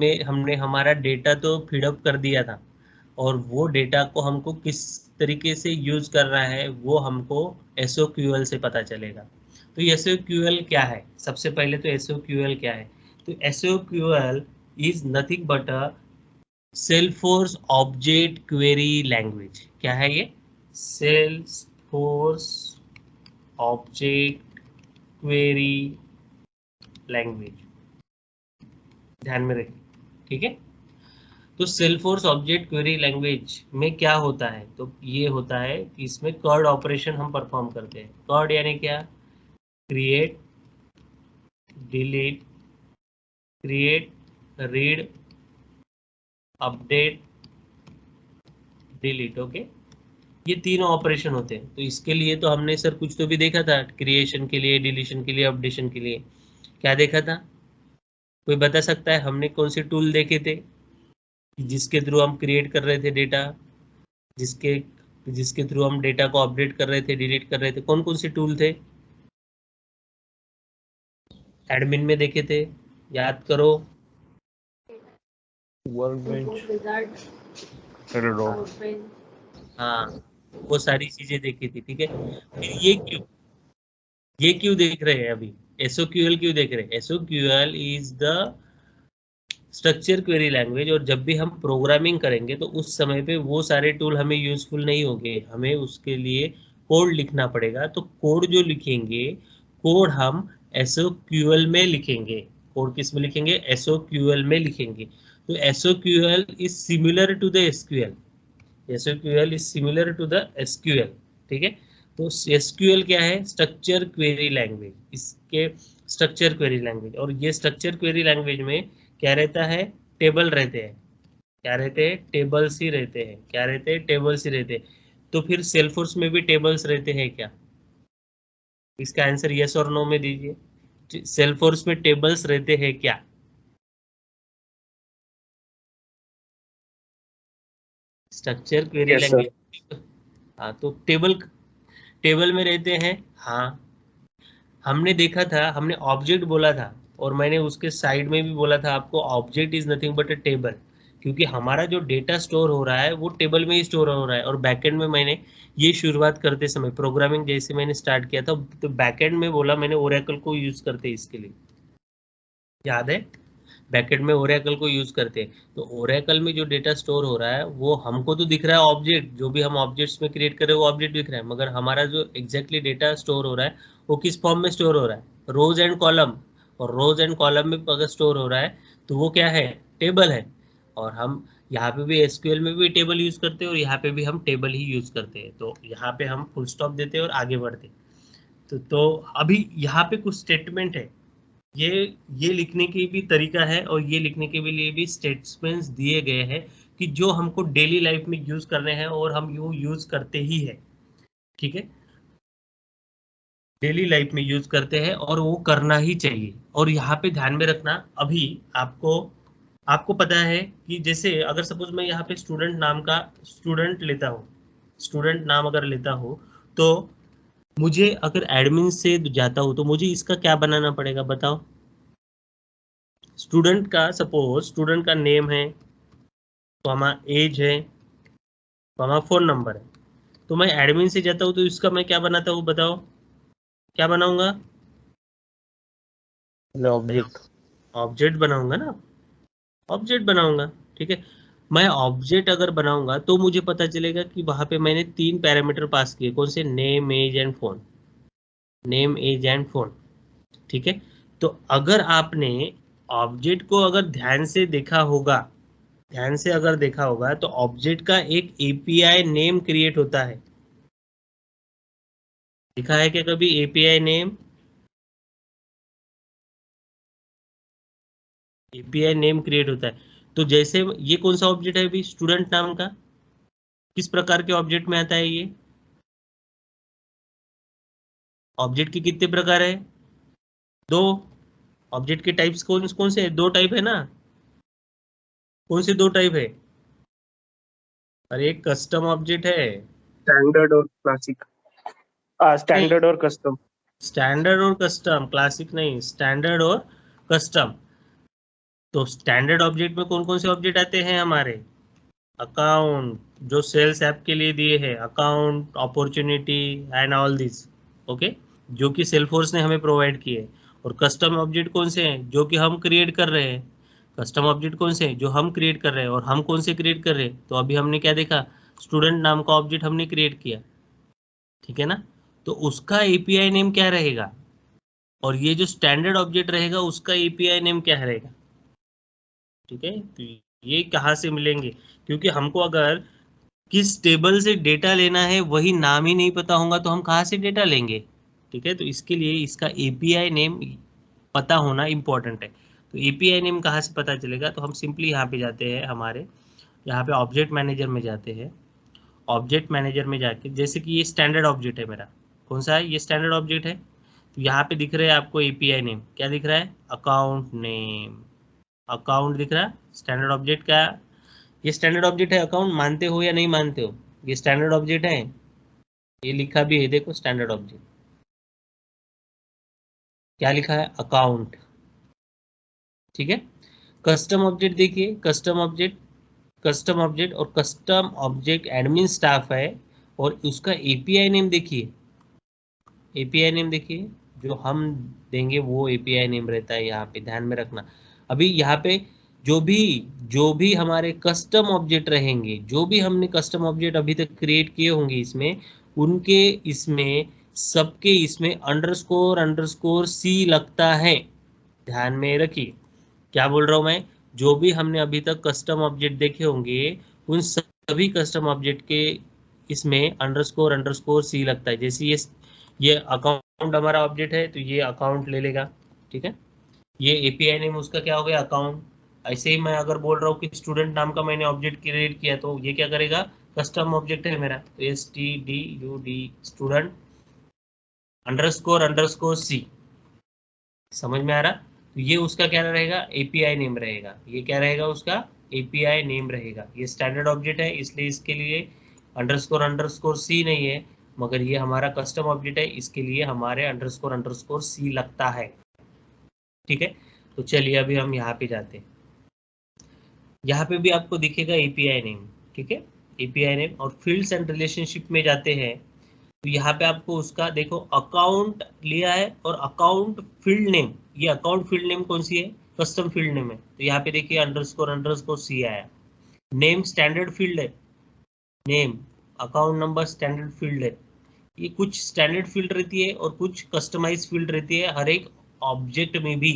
जिसमें हमने हमारा डेटा तो फीडअप कर दिया था, और वो डेटा को हमको किस तरीके से यूज करना है वो हमको SOQL से पता चलेगा। तो SOQL क्या है? सबसे पहले तो SOQL क्या है? तो SOQL is nothing but a Salesforce object query language. क्या है ये? सेल्सफोर्स ऑब्जेक्ट क्वेरी लैंग्वेज, ध्यान में रखिए, ठीक है। तो सेल्सफोर्स ऑब्जेक्ट क्वेरी लैंग्वेज में क्या होता है? तो ये होता है कि इसमें कर्ड ऑपरेशन हम परफॉर्म करते हैं। कर्ड यानी क्या? Create, delete, create, read, update, delete. Okay, ये तीनों ऑपरेशन होते हैं। तो इसके लिए तो हमने सर कुछ तो भी देखा था, क्रिएशन के लिए, डिलीशन के लिए, अपडेशन के लिए। क्या देखा था? कोई बता सकता है हमने कौन से टूल देखे थे जिसके थ्रू हम क्रिएट कर रहे थे डेटा, जिसके जिसके थ्रू हम डेटा को अपडेट कर रहे थे, डिलीट कर रहे थे? कौन कौन से टूल थे? एडमिन में देखे थे, याद करो। वर्कबेंच, हाँ, वो सारी चीजें देखी थी, ठीक है। फिर ये क्यों देख रहे हैं अभी? SOQL क्यों देख रहे हैं? SOQL is the structure query language, और जब भी हम प्रोग्रामिंग करेंगे तो उस समय पे वो सारे टूल हमें यूजफुल नहीं होंगे, हमें उसके लिए कोड लिखना पड़ेगा। तो कोड जो लिखेंगे, कोड हम SOQL में लिखेंगे। कोड किस में लिखेंगे? SOQL में लिखेंगे। तो SOQL is similar to the SQL। SOQL is similar to the SQL, ठीक है। तो SQL क्या है? Structure query language. इसके स्ट्रक्चर क्वेरी लैंग्वेज, और ये स्ट्रक्चर क्वेरी लैंग्वेज में क्या रहता है? टेबल रहते हैं। क्या रहते हैं? टेबल्स ही रहते हैं। क्या रहते हैं? टेबल्स ही रहते हैं। तो फिर सेल्सफोर्स में भी टेबल्स रहते हैं क्या? इसका आंसर यस और नो में दीजिए। सेल्सफोर्स में टेबल्स रहते हैं क्या? Structure query language. हाँ, तो टेबल टेबल में रहते हैं। हाँ, हमने देखा था, हमने ऑब्जेक्ट बोला था, और मैंने उसके साइड में भी बोला था आपको, object is nothing but a table. क्योंकि हमारा जो डेटा स्टोर हो रहा है वो टेबल में ही स्टोर हो रहा है। और बैकएंड में मैंने ये शुरुआत करते समय, प्रोग्रामिंग जैसे मैंने स्टार्ट किया था, तो बैकएंड में बोला मैंने ओरेकल को यूज करते इसके लिए, याद है? बैकेंड में ओरेकल को यूज करते हैं। तो ओरेकल में जो डेटा स्टोर हो रहा है वो हमको तो दिख रहा है ऑब्जेक्ट, जो भी हम ऑब्जेक्ट्स में क्रिएट कर रहे हैं वो ऑब्जेक्ट दिख रहा है, मगर हमारा जो एग्जैक्टली डेटा स्टोर हो रहा है वो किस फॉर्म में स्टोर हो रहा है? रोज एंड कॉलम। और रोज एंड कॉलम में अगर स्टोर हो रहा है तो वो क्या है? टेबल है। और हम यहाँ पे भी SQL में भी टेबल यूज करते हैं, और यहाँ पे भी हम टेबल ही यूज करते हैं। तो यहाँ पे हम फुल स्टॉप देते हैं और आगे बढ़ते हैं। तो अभी यहाँ पे कुछ स्टेटमेंट है, ये ये लिखने की भी तरीका है, और ये लिखने के भी लिए भी स्टेटमेंट्स दिए गए हैं कि जो हमको डेली लाइफ में यूज करने हैं, और हम यू यूज करते ही है, ठीक है। डेली लाइफ में यूज करते हैं और वो करना ही चाहिए। और यहाँ पे ध्यान में रखना, अभी आपको आपको पता है कि जैसे अगर सपोज मैं यहाँ पे स्टूडेंट नाम का स्टूडेंट लेता हूँ, स्टूडेंट नाम अगर लेता हूँ, तो मुझे अगर एडमिन से जाता हूँ तो मुझे इसका क्या बनाना पड़ेगा बताओ? स्टूडेंट का, सपोज स्टूडेंट का नेम है, कॉमा एज है, कॉमा फोन नंबर है। तो मैं एडमिन से जाता हूँ तो इसका मैं क्या बनाता हूँ बताओ? क्या बनाऊंगा? ऑब्जेक्ट। ऑब्जेक्ट बनाऊंगा ना, ऑब्जेक्ट बनाऊंगा, ठीक है। मैं ऑब्जेक्ट अगर बनाऊंगा तो मुझे पता चलेगा कि वहां पे मैंने 3 पैरामीटर पास किए। कौन से? Name, age and phone. Name, age and phone, ठीक है। तो अगर आपने ऑब्जेक्ट को अगर ध्यान से देखा होगा, ध्यान से अगर देखा होगा, तो ऑब्जेक्ट का एक API नेम क्रिएट होता है। लिखा है क्या कभी API name? API name create होता है। तो जैसे ये कौन सा ऑब्जेक्ट है अभी? स्टूडेंट नाम का। किस प्रकार के ऑब्जेक्ट में आता है ये? ऑब्जेक्ट के कितने प्रकार है? 2। ऑब्जेक्ट के टाइप्स कौन कौन से है? 2 टाइप है ना। कौन से 2 टाइप है? अरे एक कस्टम ऑब्जेक्ट है। स्टैंडर्ड और क्लासिक। स्टैंडर्ड और कस्टम। स्टैंडर्ड और कस्टम, क्लासिक नहीं, स्टैंडर्ड और कस्टम। तो स्टैंडर्ड ऑब्जेक्ट में कौन कौन से ऑब्जेक्ट आते हैं हमारे? अकाउंट, जो सेल्स ऐप के लिए दिए हैं, account, opportunity and all this, okay, जो कि सेल्सफोर्स ने हमें प्रोवाइड किए। और कस्टम ऑब्जेक्ट कौन से हैं? जो कि हम क्रिएट कर रहे हैं। कस्टम ऑब्जेक्ट कौन से हैं? जो हम क्रिएट कर रहे हैं। और हम कौन से क्रिएट कर रहे हैं? तो अभी हमने क्या देखा, स्टूडेंट नाम का ऑब्जेक्ट हमने क्रिएट किया, ठीक है ना। तो उसका एपीआई नेम क्या रहेगा, और ये जो स्टैंडर्ड ऑब्जेक्ट रहेगा उसका एपीआई नेम क्या रहेगा, ठीक है। तो ये कहाँ से मिलेंगे, क्योंकि हमको अगर किस टेबल से डेटा लेना है वही नाम ही नहीं पता होगा तो हम कहाँ से डेटा लेंगे, ठीक है। तो इसके लिए इसका एपीआई नेम पता होना इम्पोर्टेंट है। तो एपीआई नेम कहाँ से पता चलेगा, तो हम सिंपली यहाँ पे जाते हैं, हमारे यहाँ पे ऑब्जेक्ट मैनेजर में जाते हैं। ऑब्जेक्ट मैनेजर में जाके, जैसे कि ये स्टैंडर्ड ऑब्जेक्ट है मेरा, कौन सा है, ये स्टैंडर्ड ऑब्जेक्ट है। तो यहाँ पे दिख रहा है आपको एपीआई नेम, क्या दिख रहा है, अकाउंट नेम। अकाउंट दिख रहा है स्टैंडर्ड ऑब्जेक्ट का, ये स्टैंडर्ड ऑब्जेक्ट है अकाउंट, मानते हो या नहीं मानते हो, ये स्टैंडर्ड ऑब्जेक्ट है, ये लिखा भी है देखो स्टैंडर्ड ऑब्जेक्ट, क्या लिखा है, अकाउंट, ठीक है। कस्टम ऑब्जेक्ट देखिए, कस्टम ऑब्जेक्ट, कस्टम ऑब्जेक्ट और कस्टम ऑब्जेक्ट एडमिन स्टाफ है, और उसका एपीआई नेम देखिए, एपीआई नेम देखिए, जो हम देंगे वो एपीआई नेम रहता है, यहाँ पे ध्यान में रखना। अभी यहाँ पे जो भी हमारे कस्टम ऑब्जेक्ट रहेंगे, जो भी हमने कस्टम ऑब्जेक्ट अभी तक क्रिएट किए होंगे इसमें, उनके इसमें सबके इसमें अंडरस्कोर अंडरस्कोर सी लगता है, ध्यान में रखिए। क्या बोल रहा हूँ मैं, जो भी हमने अभी तक कस्टम ऑब्जेक्ट देखे होंगे उन सभी कस्टम ऑब्जेक्ट के इसमें अंडरस्कोर अंडरस्कोर सी लगता है। जैसे ये अकाउंट हमारा ऑब्जेक्ट है तो ये अकाउंट ले लेगा, ठीक है। ये एपीआई नेम उसका क्या हो गया, अकाउंट। ऐसे ही मैं अगर बोल रहा हूँ कि स्टूडेंट नाम का मैंने ऑब्जेक्ट क्रिएट किया तो ये क्या करेगा, कस्टम ऑब्जेक्ट है मेरा, तो STDUD स्टूडेंट अंडरस्कोर सी, समझ में आ रहा। तो ये उसका क्या रहेगा, एपीआई नेम रहेगा, ये क्या रहेगा उसका एपीआई नेम रहेगा। ये स्टैंडर्ड ऑब्जेक्ट है इसलिए इसके लिए अंडरस्कोर सी नहीं है, मगर ये हमारा कस्टम ऑब्जेक्ट है इसके लिए हमारे अंडरस्कोर सी लगता है, ठीक है। तो चलिए अभी हम यहाँ पे जाते हैं, यहाँ पे भी आपको दिखेगा एपीआई नेम, ठीक है, एपीआई नेम। और फील्ड्स एंड रिलेशनशिप में जाते हैं तो यहाँ पे आपको उसका देखो अकाउंट लिया है और अकाउंट फील्ड नेम, ये अकाउंट फील्ड नेम कौन सी है, कस्टम फील्ड नेम है, तो यहाँ पे देखिए अंडरस्कोर सी आया। नेम स्टैंडर्ड फील्ड है, name account number standard field है। ये कुछ स्टैंडर्ड फील्ड रहती है और कुछ कस्टमाइज फील्ड रहती है हर एक ऑब्जेक्ट में भी,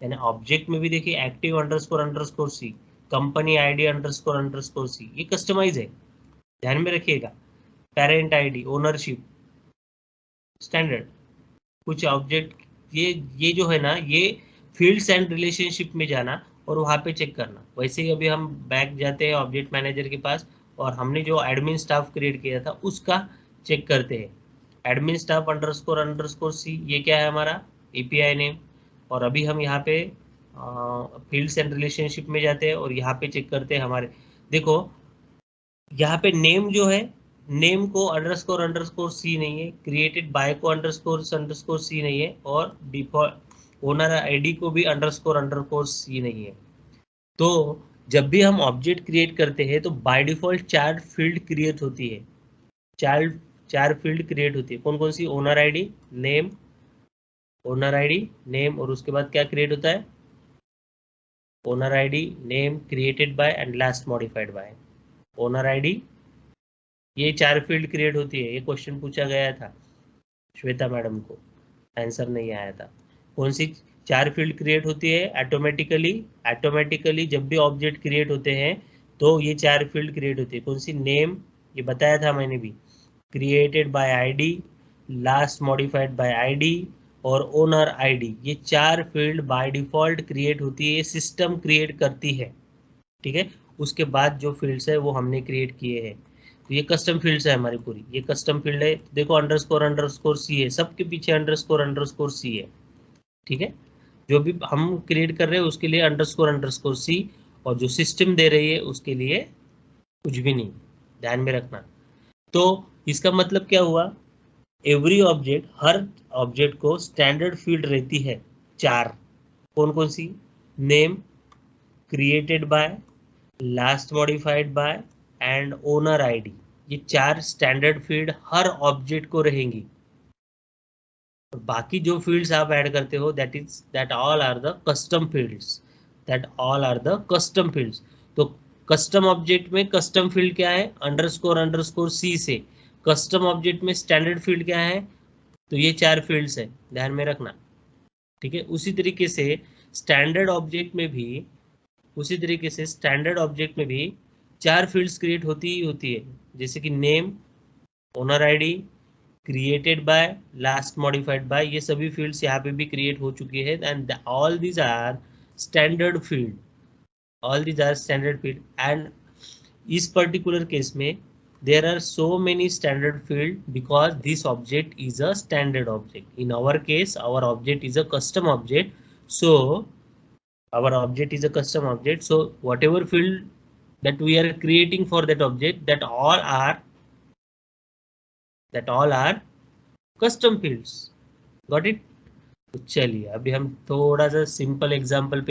यानी ऑब्जेक्ट में भी देखिए active underscore C, company ID underscore C, ये कस्टमाइज है, ध्यान में रखिएगा। Parent ID, ownership, standard. कुछ ऑब्जेक्ट ये जो है ना, ये फील्ड्स एंड रिलेशनशिप में जाना और वहाँ पे चेक करना। वैसे ही अभी हम बैक जाते हैं ऑब्जेक्ट मैनेजर के पास और हमने जो एडमिन स्टाफ क्रिएट किया था उसका चेक करते हैं। एडमिन स्टाफ अंडरस्कोर सी, ये क्या है हमारा एपीआई नेम। और अभी हम यहाँ पे फील्ड्स एंड रिलेशनशिप में जाते हैं और यहाँ पे चेक करते हैं हमारे, देखो यहाँ पे नेम जो है, नेम को अंडरस्कोर सी नहीं है, क्रिएटेड बाय को अंडरस्कोर सी नहीं है, और डिफॉल्ट ओनर आईडी को भी अंडरस्कोर सी नहीं है। तो जब भी हम ऑब्जेक्ट क्रिएट करते हैं तो बाय डिफॉल्ट 4 फील्ड क्रिएट होती है, 4 फील्ड क्रिएट होती है। कौन कौन सी, owner ID, name, owner ID, name, और उसके बाद क्या क्रिएट होता है, owner ID, name, created by and last modified by. Owner ID, ये 4 फील्ड क्रिएट होती है। ये क्वेश्चन पूछा गया था श्वेता मैडम को, आंसर नहीं आया था। कौन सी 4 फील्ड क्रिएट होती है, ऑटोमेटिकली जब भी ऑब्जेक्ट क्रिएट होते हैं तो ये 4 फील्ड क्रिएट होती है। कौन सी, नेम, ये बताया था मैंने भी, created by ID, last modified bye ID और ओनर आईडी, ये 4 फील्ड बाय डिफॉल्ट क्रिएट होती है, सिस्टम क्रिएट करती है, ठीक है। उसके बाद जो फील्ड्स है वो हमने क्रिएट किए हैं। तो ये कस्टम फील्ड्स है हमारी पूरी, ये कस्टम फील्ड है। देखो अंडरस्कोर सी है, सबके पीछे अंडरस्कोर सी है, ठीक है। जो भी हम क्रिएट कर रहे हैं उसके लिए अंडरस्कोर सी, और जो सिस्टम दे रही है उसके लिए कुछ भी नहीं, ध्यान में रखना। तो इसका मतलब क्या हुआ, एवरी ऑब्जेक्ट, हर ऑब्जेक्ट को स्टैंडर्ड फील्ड रहती है 4, कौन कौन सी, name, created by, last modified by and owner ID, ये 4 स्टैंडर्ड फील्ड हर ऑब्जेक्ट को रहेंगी। और बाकी जो फील्ड्स आप ऐड करते हो that all are the custom fields, तो कस्टम ऑब्जेक्ट में कस्टम फील्ड क्या है, अंडरस्कोर सी से। कस्टम ऑब्जेक्ट में स्टैंडर्ड फील्ड क्या है, तो ये 4 फील्ड्स है, ध्यान में रखना, ठीक है। उसी तरीके से स्टैंडर्ड ऑब्जेक्ट में भी 4 फील्ड्स क्रिएट होती है, जैसे कि name, owner ID, created by, last modified bye, ये सभी फील्ड्स यहाँ पे भी क्रिएट हो चुके हैं and all these are standard field, and इस पर्टिकुलर केस में there are so many standard field because this object is a standard object. In our case, our object is a custom object, so whatever field that we are creating for that object, that all are custom fields. Got it? तो चलिए अभी हम थोड़ा सा simple example